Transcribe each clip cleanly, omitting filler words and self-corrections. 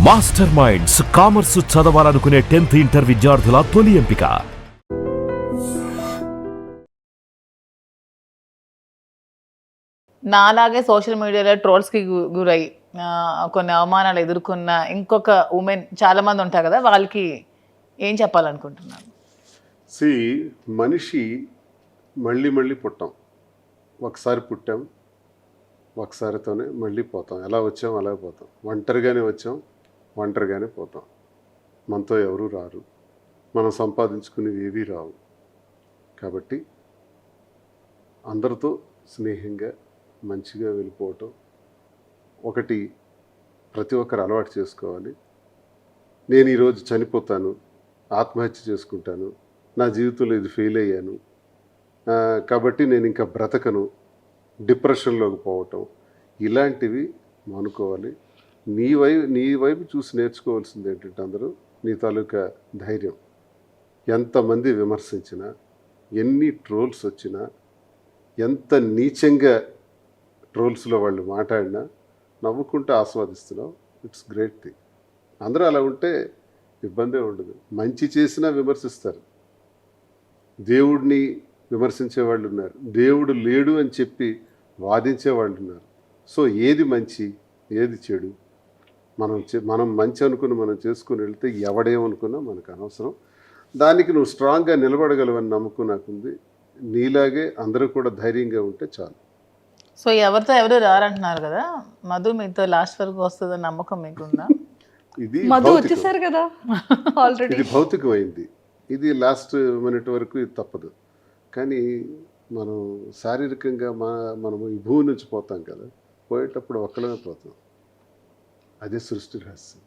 Master minds commerce చదవాలనుకునే 10th inter విద్యార్థుల తొలి ఎంపిక. నాలాగే సోషల్ మీడియాలో ట్రోల్స్కి గురై కొన్ని అవమానాలు ఎదుర్కొన్న ఇంకొక ఉమెన్ చాలా మంది ఉంటారు కదా, వాళ్ళకి ఏం చెప్పాలనుకుంటున్నాను? మనిషి మళ్ళీ మళ్ళీ పుట్టాం. ఒకసారి పుట్టాం, ఒకసారితోనే మళ్ళీ పోతాం. ఎలా వచ్చాం అలాగే పోతాం. ఒంటరిగానే వచ్చాం, ఒంటరిగానే పోతాం. మనతో ఎవరూ రారు, మనం సంపాదించుకునేవి ఏవీ రావు. కాబట్టి అందరితో స్నేహంగా మంచిగా వెళ్ళిపోవటం ఒకటి ప్రతి ఒక్కరు అలవాటు చేసుకోవాలి. నేను ఈరోజు చనిపోతాను, ఆత్మహత్య చేసుకుంటాను, నా జీవితంలో ఇది ఫెయిల్ అయ్యాను కాబట్టి నేను ఇంకా బ్రతకను, డిప్రెషన్లోకి పోవటం, ఇలాంటివి మానుకోవాలి. నీ వైపు చూసి నేర్చుకోవాల్సింది ఏంటంటే అందరూ నీ తాలూకా ధైర్యం. ఎంతమంది విమర్శించినా, ఎన్ని ట్రోల్స్ వచ్చినా, ఎంత నీచంగా ట్రోల్స్లో వాళ్ళు మాట్లాడినా నవ్వుకుంటూ ఆస్వాదిస్తున్నావు. It's great thing. అందరూ అలా ఉంటే ఇబ్బందే ఉండదు. మంచి చేసినా విమర్శిస్తారు. దేవుడిని విమర్శించే వాళ్ళు ఉన్నారు, దేవుడు లేడు అని చెప్పి వాదించే వాళ్ళు ఉన్నారు. సో ఏది మంచి ఏది చెడు మనం మంచి అనుకుని మనం చేసుకుని వెళ్తే ఎవడేమనుకున్నా మనకు అనవసరం. దానికి నువ్వు స్ట్రాంగ్గా నిలబడగలవని నమ్మకం నాకుంది. నీలాగే అందరూ కూడా ధైర్యంగా ఉంటే చాలు. సో ఎవరితో ఎవరు రారంటున్నారు కదా, మధు మీతో లాస్ట్ వరకు వస్తుందని నమ్మకం మీకుందా? ఇది మధు వచ్చేసారు కదా ఆల్రెడీ. ఇది భౌతికమైంది. ఇది లాస్ట్ మినిట్ వరకు ఇది తప్పదు. కానీ మనం శారీరకంగా మనము ఈ భూమి నుంచి పోతాం కదా, పోయేటప్పుడు ఒక్కడమే పోతాం. అదే సృష్టి రహస్యం.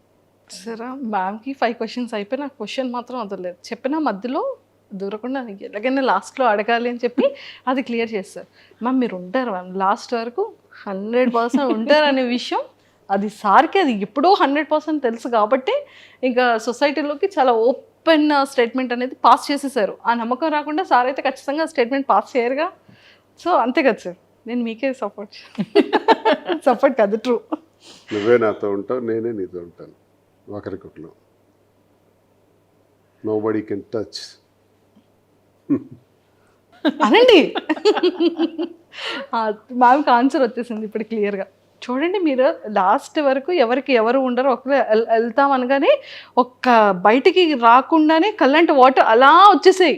సరే, మ్యామ్కి 5 questions అయిపోయి నాకు క్వశ్చన్ మాత్రం వదలలేదు. చెప్పిన మధ్యలో దూరకుండా ఎలాగైనా లాస్ట్లో అడగాలి అని చెప్పి అది క్లియర్ చేస్తారు. మ్యామ్ మీరు ఉంటారు మ్యామ్ లాస్ట్ వరకు 100% ఉంటారు అనే విషయం అది సార్కి అది ఎప్పుడో 100% తెలుసు కాబట్టి ఇంకా సొసైటీలోకి చాలా ఓపెన్ స్టేట్మెంట్ అనేది పాస్ చేసేసారు. ఆ నమ్మకం రాకుండా సార్ అయితే ఖచ్చితంగా స్టేట్మెంట్ పాస్ చేయరుగా. సో అంతే కదా సార్, నేను మీకే సపోర్ట్ కాదు, ట్రూ. నువ్వే నాతో ఉంటావు, నేనే నీతో ఉంటాను. ఒకరికొకరు. Nobody can touch. అనండి. మ్యామ్కి ఆన్సర్ వచ్చేసింది ఇప్పుడు క్లియర్గా. చూడండి, మీరు లాస్ట్ వరకు ఎవరికి ఎవరు ఉండరు, ఒకరు వెళ్తాం అనగానే ఒక్క బయటికి రాకుండానే కల్లంటి వాటర్ అలా వచ్చేసాయి.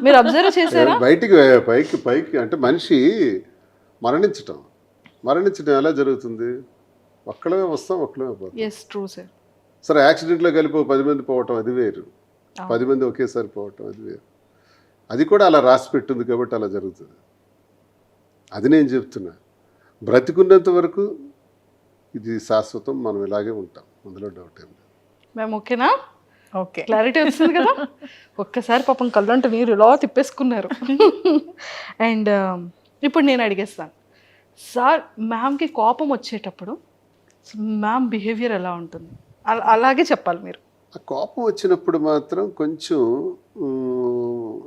మీరు అబ్జర్వ్ చేశారా? బయటికి పైకి అంటే మనిషి మరణించటం ఎలా జరుగుతుంది? ఒక్కడమే వస్తాం, ఒక్కడమే పోతాం. Yes, true sir. సరే, యాక్సిడెంట్లో కలిపి 10 మంది పోవటం అది వేరు, 10 మంది ఒకేసారి పోవటం అది వేరు. అది కూడా అలా రాసి పెట్టింది కాబట్టి అలా జరుగుతుంది. అది నేను చెప్తున్నా. బ్రతికున్నంత వరకు ఇది శాశ్వతం, మనం ఇలాగే ఉంటాం, అందులో డౌట్ ఏం లేదు. మేము ఓకేనా? ఓకే, క్లారిటీ వచ్చింది కదా. ఒక్కసారి పాపం కళ్ళంటే మీరు ఇలా తిప్పేసుకున్నారు. అండ్ ఇప్పుడు నేను అడిగేస్తాను సార్, మ్యామ్కి కోపం వచ్చేటప్పుడు మ్యామ్ బిహేవియర్ ఎలా ఉంటుంది? అలాగే చెప్పాలి మీరు. ఆ కోపం వచ్చినప్పుడు మాత్రం కొంచెం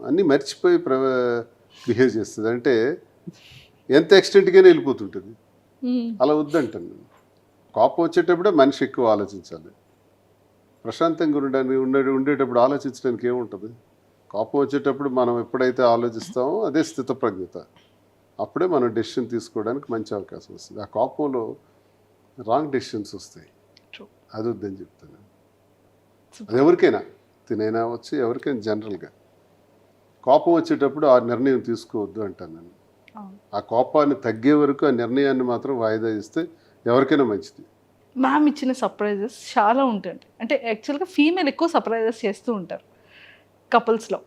అన్నీ మర్చిపోయి బిహేవ్ చేస్తుంది. అంటే ఎంత ఎక్స్టెంట్గానే వెళ్ళిపోతుంటుంది. అలా వద్దంటాను నేను. కోపం వచ్చేటప్పుడే మనిషి ఎక్కువ ఆలోచించాలి. ప్రశాంతంగా ఉండేటప్పుడు ఆలోచించడానికి ఏముంటుంది? కోపం వచ్చేటప్పుడు మనం ఎప్పుడైతే ఆలోచిస్తామో అదే స్థితప్రజ్ఞత. అప్పుడే మనం డెసిషన్ తీసుకోవడానికి మంచి అవకాశం వస్తుంది. ఆ కోపంలో రాంగ్ డెసిషన్స్ వస్తాయి. అది వద్దని చెప్తాను. అది ఎవరికైనా తినైనా వచ్చి ఎవరికైనా జనరల్గా కోపం వచ్చేటప్పుడు ఆ నిర్ణయం తీసుకోవద్దు అంటాను నేను. ఆ కోపాన్ని తగ్గే వరకు ఆ నిర్ణయాన్ని మాత్రం వాయిదా ఇస్తే ఎవరికైనా మంచిది. మ్యామ్ ఇచ్చిన సర్ప్రైజెస్ చాలా ఉంటాయి. అంటే యాక్చువల్గా ఫీమేల్ ఎక్కువ సర్ప్రైజెస్ చేస్తూ ఉంటారు కపుల్స్లో.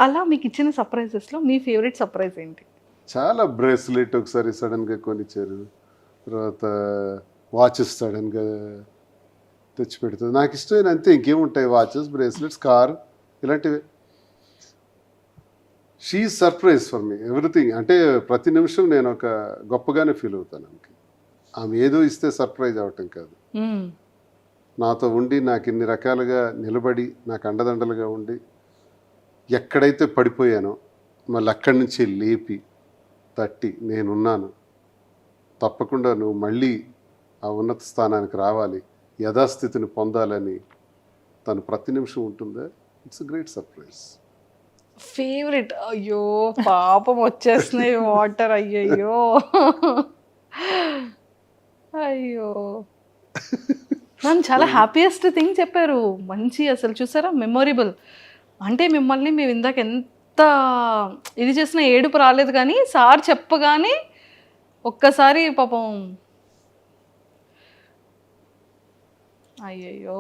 అలా మీకు ఇచ్చిన సర్ప్రైజెస్లో మీ ఫేవరెట్ సర్ప్రైజ్ ఏంటి? చాలా బ్రేస్లెట్ ఒకసారి సడన్గా కొనిచ్చారు, తర్వాత వాచెస్ సడన్గా తెచ్చి పెడుతుంది. నాకు ఇష్టమైన అంతే, ఇంకేముంటాయి? వాచెస్, బ్రేస్లెట్స్, కార్, ఇలాంటివి. She surprise for me everything. అంటే ప్రతి నిమిషం నేను ఒక గొప్పగానే ఫీల్ అవుతాను. ఆమె ఏదో ఇస్తే సర్ప్రైజ్ అవటం కాదు, నాతో ఉండి నాకు ఇన్ని రకాలుగా నిలబడి నాకు అండదండలుగా ఉండి ఎక్కడైతే పడిపోయానో మళ్ళీ అక్కడి నుంచి లేపి తట్టి నేనున్నాను, తప్పకుండా నువ్వు మళ్ళీ ఆ ఉన్నత స్థానానికి రావాలి, యథాస్థితిని పొందాలని తను ప్రతి నిమిషం ఉంటుందా, ఇట్స్ గ్రేట్ సర్ప్రైజ్. ఫేవరెట్, అయ్యో పాపం వచ్చేస్తున్నాయి వాటర్, అయ్యయ్యో అయ్యో. మ్యామ్ చాలా హ్యాపీయెస్ట్ థింగ్ చెప్పారు, మంచి అసలు చూసారా మెమొరబుల్. అంటే మిమ్మల్ని మేము ఇందాక ఎంత ఇది చేసిన ఏడుపు రాలేదు, కానీ సార్ చెప్పగానే ఒక్కసారి పాపం అయ్యయ్యో.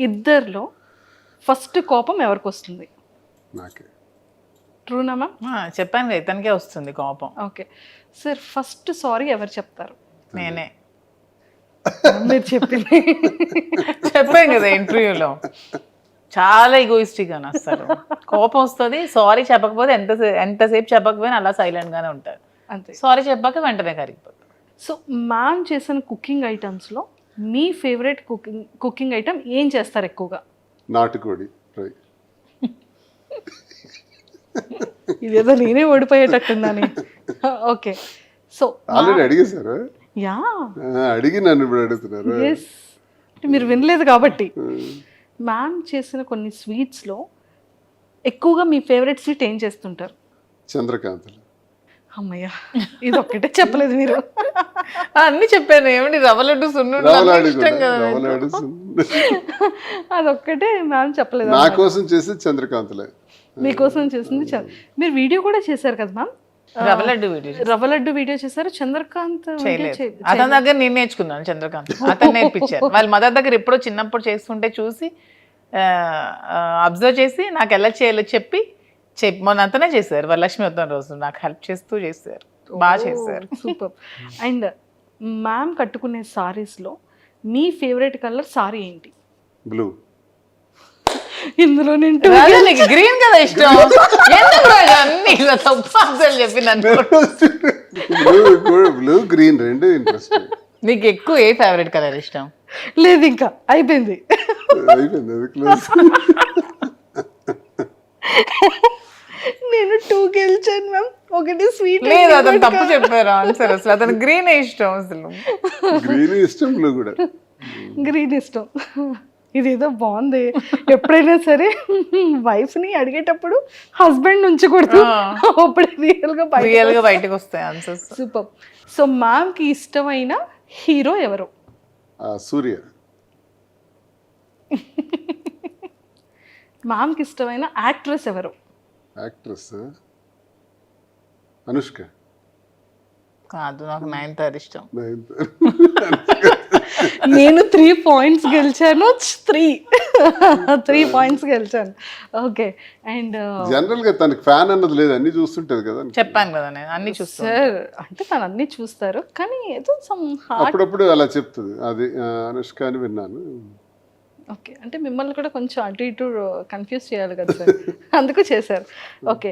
ఇద్దరిలో ఫస్ట్ కోపం ఎవరికి వస్తుంది? నాకే. ట్రూనా మ్యామ్? చెప్పాను కదా ఇతనికే వస్తుంది కోపం. ఓకే సార్, ఫస్ట్ సారీ ఎవరు చెప్తారు? నేనే మీరు చెప్పింది చెప్పాను కదా ఇంటర్వ్యూలో, చాలా ఈగోయిస్టిక్ అని అసలు కోపం వస్తుంది. సారీ చెప్పకపోతే ఎంతసేపు చెప్పకపోయినా అలా సైలెంట్ గానే ఉంటారు. అంతే. సారీ చెప్పాక వెంటనే కరిగిపోతారు. సో మ్యామ్ చేసిన కుకింగ్ ఐటమ్స్లో మీ ఫేవరెట్ కుకింగ్ ఐటమ్ ఏం చేస్తారు ఎక్కువగా? నాటుకోడి ఫ్రై. ఇదేదో నేనే ఓడిపోయేటట్టుందని. ఓకే, సో ఆల్రెడీ అడిగేశారు, యా అడిగి నన్ను ఇప్పుడు అడుగుతున్నారు. ఎస్, మీరు వినలేదు కాబట్టి. మ్యామ్ చేసిన కొన్ని స్వీట్స్లో ఎక్కువగా మీ ఫేవరెట్ స్వీట్ ఏం చేస్తుంటారు? చంద్రకాంతలు. అమ్మయ్యా, ఇది ఒక్కటే చెప్పలేదు మీరు. అన్ని చెప్పాను. ఏమిటి రవ్వ లడ్డు సున్నుండలు రవ్వలాడు ఇష్టం కదా. రవ్వలాడు అదొక్కటే మ్యామ్ చెప్పలేదు. నా కోసం చేసేది చంద్రకాంతలే. మీకోసం చేసింది మీరు వీడియో కూడా చేశారు కదా మ్యామ్, రవ్వ లడ్డు వీడియో రవ్వ లడ్డు వీడియో చేశారు. చంద్రకాంత్ చేయలేదు, అతని దగ్గర నేను నేర్చుకున్నాను. చంద్రకాంత్ అతను నేర్పించారు. వాళ్ళ మదర్ దగ్గర ఎప్పుడో చిన్నప్పుడు చేస్తుంటే చూసి అబ్జర్వ్ చేసి నాకు ఎలా చేయాలో చెప్పి మొన్న అంతనే చేశారు. వాళ్ళ లక్ష్మీ వద్దం రోజు నాకు హెల్ప్ చేస్తూ చేశారు, బాగా చేశారు. సూపర్. అండ్ మ్యామ్ కట్టుకునే సారీస్లో మీ ఫేవరెట్ కలర్ సారీ ఏంటి? బ్లూ. ఇందులో నేను నీకు గ్రీన్ కదా ఇష్టం. ఎందుకు రాజు అన్ని ఇలా తప్పు ఆన్సర్లు చెప్పి నన్ను. బ్లూ గ్రీన్ రెండు ఇంట్రెస్ట్. నీకు ఎక్కువ ఏ ఫేవరెట్ కలర్ ఇష్టం? లేదు, ఇంకా అయిపోయింది. అయిపోయింది అది క్లోజ్. నేను 2 గెలిచాను మ్యామ్, ఒకటి స్వీట్. లేదు, అతను తప్పు చెప్పారు ఆన్సర్. అసలు అతను గ్రీన్ ఇష్టం. అసలు గ్రీన్ ఇష్టం, బ్లూ కూడా. గ్రీన్ ఇష్టం. ఇదేదో బాగుంది. ఎప్పుడైనా సరే వైఫ్ని అడిగేటప్పుడు హస్బెండ్ నుంచి కొడుతూ అప్పుడే రియల్ గా బయటకు వస్తాయి ఆన్సర్స్. సూపర్. సో మ్యామ్కి ఇష్టమైన హీరో ఎవరు? సూర్య. మ్యామ్కి ఇష్టమైన యాక్ట్రెస్ ఎవరు? యాక్ట్రెస్ అనుష్క. కాదు, నాకు నయనతార ఇష్టం. నేను 3 పాయింట్స్ గెలిచాను. 3 పాయింట్స్ గెలిచాను. ఓకే. అండ్ జనరల్ గా తనకి ఫ్యాన్ అన్నది లేదు, అన్ని చూస్తుంటది కదా. చెప్పాను కదా నేను అన్ని చూస్తాను. సార్ అంటే తను అన్ని చూస్తారు, కానీ ఏదో సమ్ హార్ట్. అప్పుడప్పుడు అలా చెప్తుంది. అది అనుష్క అని విన్నాను. ఓకే, అంటే మిమ్మల్ని కూడా కొంచెం అటు ఇటు కన్ఫ్యూజ్ చేయాలి కదా సార్, అందుకు చేశారు. ఓకే,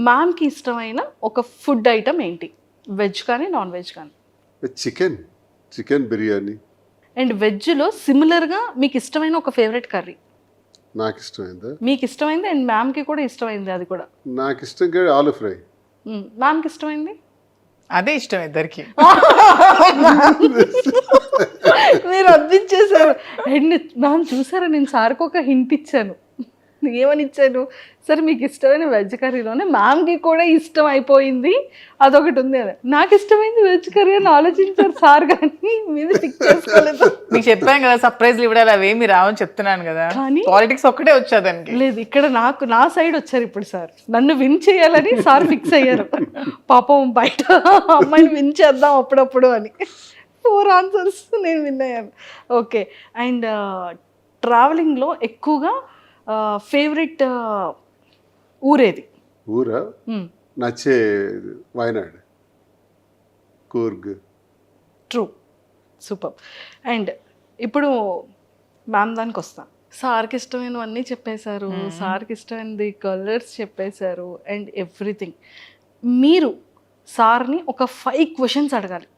మ్యామ్కి ఇష్టమైన ఒక ఫుడ్ ఐటమ్ ఏంటి? వెజ్ కానీ నాన్ వెజ్ కానీ? చికెన్ బిర్యానీ. అండ్ వెజ్లో సిమిలర్గా మీకు ఇష్టమైన ఒక ఫేవరెట్ కర్రీ? నాకు ఇష్టమైందా? మీకు ఇష్టమైంది అండ్ మ్యామ్కి కూడా ఇష్టమైంది అది కూడా? నాకు ఇష్టం ఆలు ఫ్రై. మ్యామ్కి ఇష్టమైంది? అదే ఇష్టం ఇద్దరికి. మీరు అందించేశారు. అండ్ మ్యామ్ చూసారా, నేను సార్కి ఒక హింట్ ఇచ్చాను. ఏమని ఇచ్చాను? సరే మీకు ఇష్టమైన వెజ్ కర్రీలోనే మ్యామ్కి కూడా ఇష్టం అయిపోయింది అదొకటి ఉంది అని. నాకు ఇష్టమైంది వెజ్ కర్రీ అని ఆలోచించారు సార్, కానీ మీద పిక్ చేసుకోలేదు. మీకు చెప్పాను కదా సర్ప్రైజ్లు ఇవ్వడాలి అవేమి రావని చెప్తున్నాను కదా. కానీ పాలిటిక్స్ ఒక్కటే వచ్చేదానికి లేదు, ఇక్కడ నా సైడ్ వచ్చారు ఇప్పుడు సార్. నన్ను విన్ చేయాలని సార్ ఫిక్స్ అయ్యారు. పాపం బయట అమ్మాయిని విన్ చేద్దాం అప్పుడప్పుడు అని. 4 ఆన్సర్స్ నేను విన్ అయ్యాను. ఓకే. అండ్ ట్రావెలింగ్లో ఎక్కువగా ఫేవరెట్ ఊరేది? ఊరా నచ్చే Wayanad, Coorg. True. Super. And ఇప్పుడు మ్యామ్ దానికి వస్తాం. సార్కి ఇష్టమైనవన్నీ చెప్పేశారు, సార్కి ఇష్టమైనది కలర్స్ చెప్పేశారు అండ్ ఎవ్రీథింగ్. మీరు సార్ని ఒక 5 క్వశ్చన్స్ అడగాలి.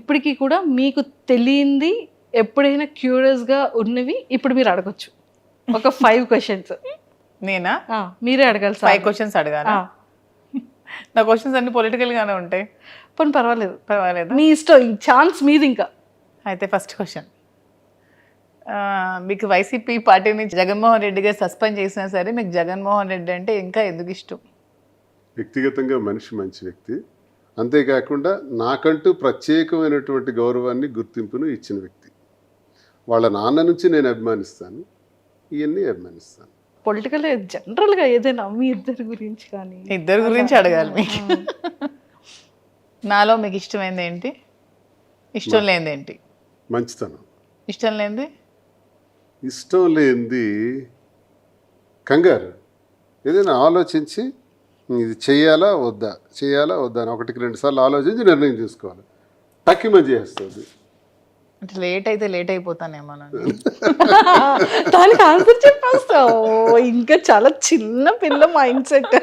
ఇప్పటికీ కూడా మీకు తెలియంది ఎప్పుడైనా క్యూరియస్గా ఉన్నవి ఇప్పుడు మీరు అడగొచ్చు. ఒక 5 క్వశ్చన్స్. నేనా? మీరే అడగాలి. 5 క్వశ్చన్స్ అడగాలి. నా క్వశ్చన్స్ అన్ని పొలిటికల్ గానే ఉంటాయి. పోనీ పర్వాలేదు, పర్వాలేదు. మీ ఇష్టం, ఈ ఛాన్స్ మీది ఇంకా. అయితే ఫస్ట్ క్వశ్చన్, మీకు వైసీపీ పార్టీ నుంచి జగన్మోహన్ రెడ్డి గారు సస్పెండ్ చేసినా సరే మీకు జగన్మోహన్ రెడ్డి అంటే ఇంకా ఎందుకు ఇష్టం? వ్యక్తిగతంగా మనిషి మంచి వ్యక్తి, అంతేకాకుండా నాకంటూ ప్రత్యేకమైనటువంటి గౌరవాన్ని గుర్తింపును ఇచ్చిన వ్యక్తి. వాళ్ళ నాన్న నుంచి నేను అభిమానిస్తాను, ఇవన్నీ అభిమానిస్తాను. పొలిటికల్ జనరల్గా ఏదైనా మీ ఇద్దరి గురించి కానీ. ఇద్దరు గురించి అడగాలి మీకు. నాలో మీకు ఇష్టమైంది ఏంటి, ఇష్టం లేనిది ఏంటి? మంచితనం. ఇష్టం లేనిది? ఇష్టం లేనిది కంగారు. ఏదైనా ఆలోచించి ఇది చేయాలా వద్దా అని 1-2 సార్లు ఆలోచించి నిర్ణయం తీసుకోవాలి. టక్కిమని చేస్తుంది. అంటే లేట్ అయితే లేట్ అయిపోతానేమోనండి. దానికి ఆన్సర్ చెప్పేస్తావు. ఇంకా చాలా చిన్న పిల్ల మైండ్ సెట్.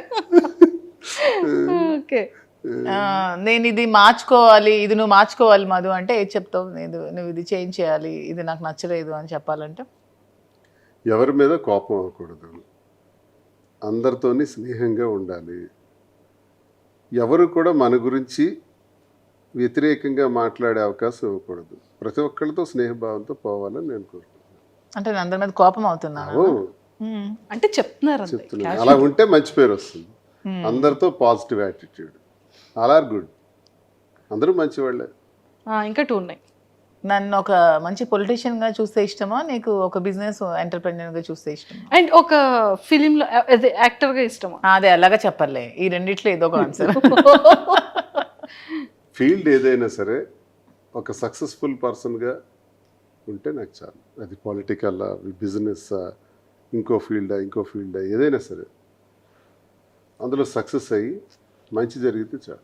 ఓకే, నేను ఇది మార్చుకోవాలి, ఇది నువ్వు మార్చుకోవాలి మధు అంటే ఏది చెప్తావు? నువ్వు ఇది చేంజ్ చేయాలి, ఇది నాకు నచ్చలేదు అని చెప్పాలంటే? ఎవరి మీద కోపం అవ్వకూడదు, అందరితోని స్నేహంగా ఉండాలి, ఎవరు కూడా మన గురించి వ్యతిరేకంగా మాట్లాడే అవకాశం ఇవ్వకూడదు, ప్రతి ఒక్కరితో స్నేహభావంతో పోవాలని నేను కోరుకుంటున్నాను. అంటే నేను అందరి మీద కోపం అవుతున్నాను అంటే చెప్తున్నారు. చెప్తున్నాను, అలా ఉంటే మంచి పేరు వస్తుంది. అందరితో positive attitude, all are good, అందరూ మంచివాళ్ళే. ఇంకా 2 ఉన్నాయి. నన్ను ఒక మంచి పొలిటీషియన్ గా చూస్తే ఇష్టమా, నీకు ఒక బిజినెస్ ఎంటర్ప్రెన్యూర్ గా చూస్తే ఇష్టమా, అండ్ ఒక ఫిలిం లో అదే యాక్టర్ గా ఇష్టమా? అదే అలాగా చెప్పలే, ఈ రెండిట్లో ఏదో ఒక ఆన్సర్. ఫీల్డ్ ఏదైనా సరే ఒక సక్సెస్ఫుల్ పర్సన్గా ఉంటే నాకు చాలు. అది పొలిటికల్, బిజినెస్, ఇంకో ఫీల్డా ఏదైనా సరే అందులో సక్సెస్ అయ్యి మంచి జరిగితే చాలు.